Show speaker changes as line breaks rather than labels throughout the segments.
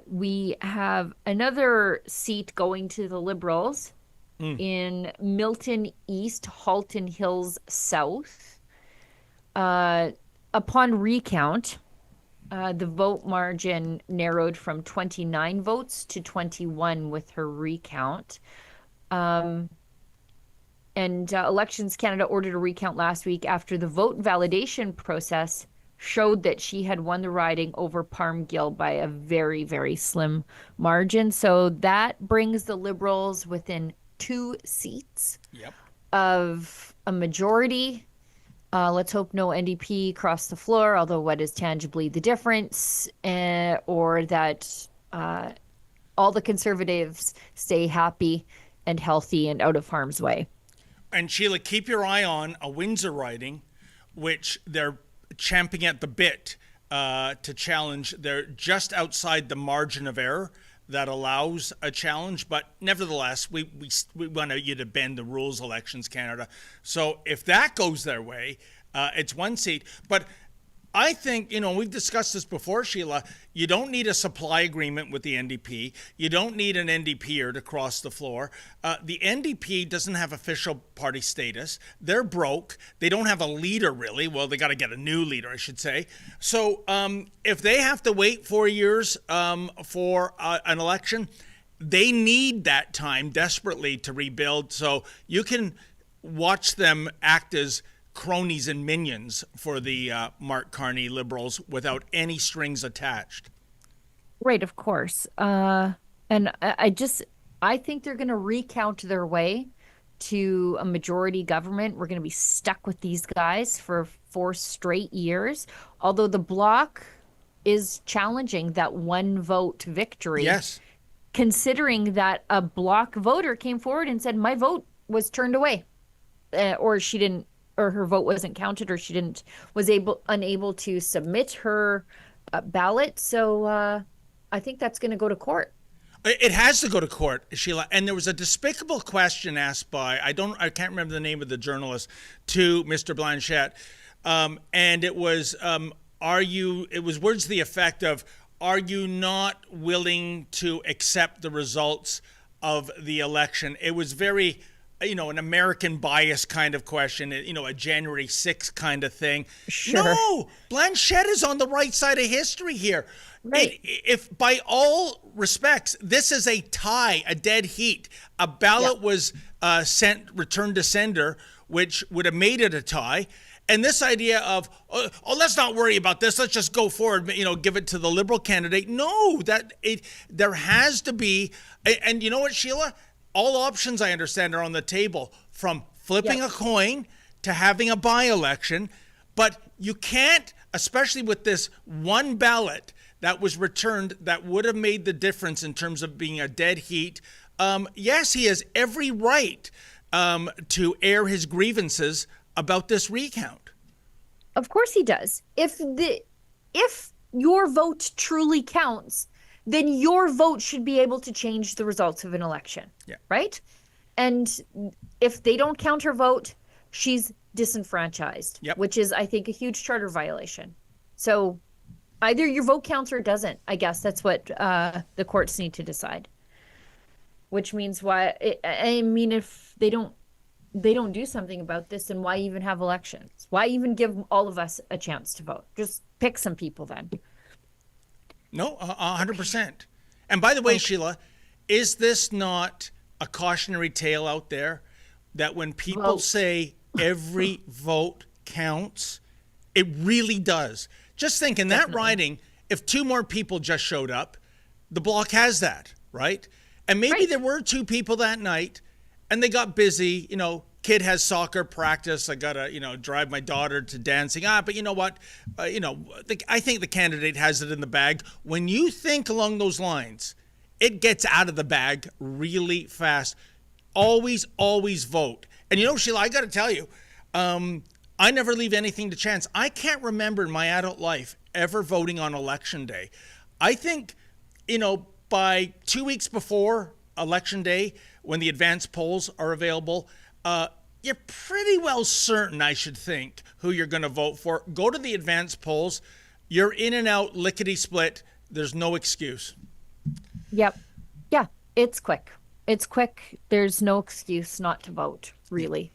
We have another seat going to the Liberals
Mm.
in Milton East, Halton Hills South. Uh, upon recount, the vote margin narrowed from 29 votes to 21 with her recount. Um, and Elections Canada ordered a recount last week after the vote validation process showed that she had won the riding over Parm Gill by a very, very slim margin. So that brings the Liberals within 2 seats
Yep.
of a majority. Let's hope no NDP cross the floor, although what is tangibly the difference, or that all the Conservatives stay happy and healthy and out of harm's way.
And Sheila, keep your eye on a Windsor riding, which they're champing at the bit to challenge. They're just outside the margin of error that allows a challenge, but nevertheless, we want you to bend the rules, Elections Canada. So if that goes their way, it's one seat. But I think, we've discussed this before, Sheila. You don't need a supply agreement with the NDP. You don't need an NDPer to cross the floor. The NDP doesn't have official party status. They're broke. They don't have a leader, really. Well, they got to get a new leader, I should say. So if they have to wait 4 years for an election, they need that time desperately to rebuild. So you can watch them act as cronies and minions for the Mark Carney Liberals without any strings attached.
Right, of course. And I think they're going to recount their way to a majority government. We're going to be stuck with these guys for 4 straight years. Although the bloc is challenging that one vote victory,
Yes.
considering that a bloc voter came forward and said, my vote was turned away, or she didn't, or her vote wasn't counted, or she didn't, was unable to submit her ballot. So I think that's going to go to court.
It has to go to court, Sheila. And there was a despicable question asked by I can't remember the name of the journalist to Mr. Blanchette, and it was it was words to the effect of, are you not willing to accept the results of the election? It was very, an American bias kind of question, a January 6th kind of thing.
Sure.
No, Blanchette is on the right side of history here.
Right.
If by all respects, this is a tie, a dead heat, a ballot was returned to sender, which would have made it a tie. And this idea of, let's not worry about this, let's just go forward, give it to the Liberal candidate. No, there has to be, and you know what, Sheila? All options, I understand, are on the table, from flipping a coin to having a by-election. But you can't, especially with this one ballot that was returned that would have made the difference in terms of being a dead heat. Yes, he has every right to air his grievances about this recount.
Of course he does. If your vote truly counts, then your vote should be able to change the results of an election.
Yeah.
Right? And if they don't count her vote, she's disenfranchised,
Yep.
which is, I think, a huge charter violation. So either your vote counts or it doesn't. I guess that's what the courts need to decide. Which means if they don't do something about this, then why even have elections? Why even give all of us a chance to vote? Just pick some people then.
No, 100%. And by the way,
Okay.
Sheila, is this not a cautionary tale out there that when people
Vote.
say every vote counts, it really does? Just think, in that
Definitely.
riding, if two more people just showed up, the bloc has that, right? And maybe
Right.
there were two people that night and they got busy, kid has soccer practice. I gotta, drive my daughter to dancing. But you know what? I think the candidate has it in the bag. When you think along those lines, it gets out of the bag really fast. Always, always vote. And Sheila, I gotta tell you, I never leave anything to chance. I can't remember in my adult life ever voting on election day. I think, by 2 weeks before election day, when the advanced polls are available, you're pretty well certain, I should think, who you're going to vote for. Go to the advanced polls. You're in and out, lickety split. There's no excuse.
Yep. Yeah, it's quick. It's quick. There's no excuse not to vote, really.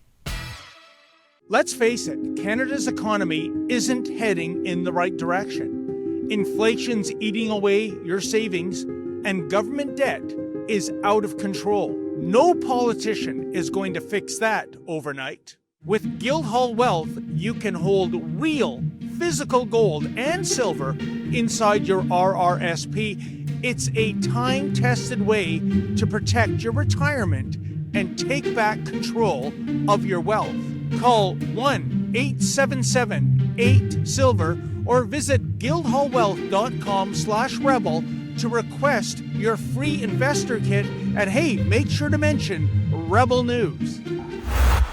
Let's face it, Canada's economy isn't heading in the right direction. Inflation's eating away your savings, and government debt is out of control. No politician is going to fix that overnight. With Guildhall Wealth, you can hold real, physical gold and silver inside your RRSP. It's a time-tested way to protect your retirement and take back control of your wealth. Call 1-877-8-SILVER or visit guildhallwealth.com/rebel to request your free investor kit. And hey, make sure to mention Rebel News.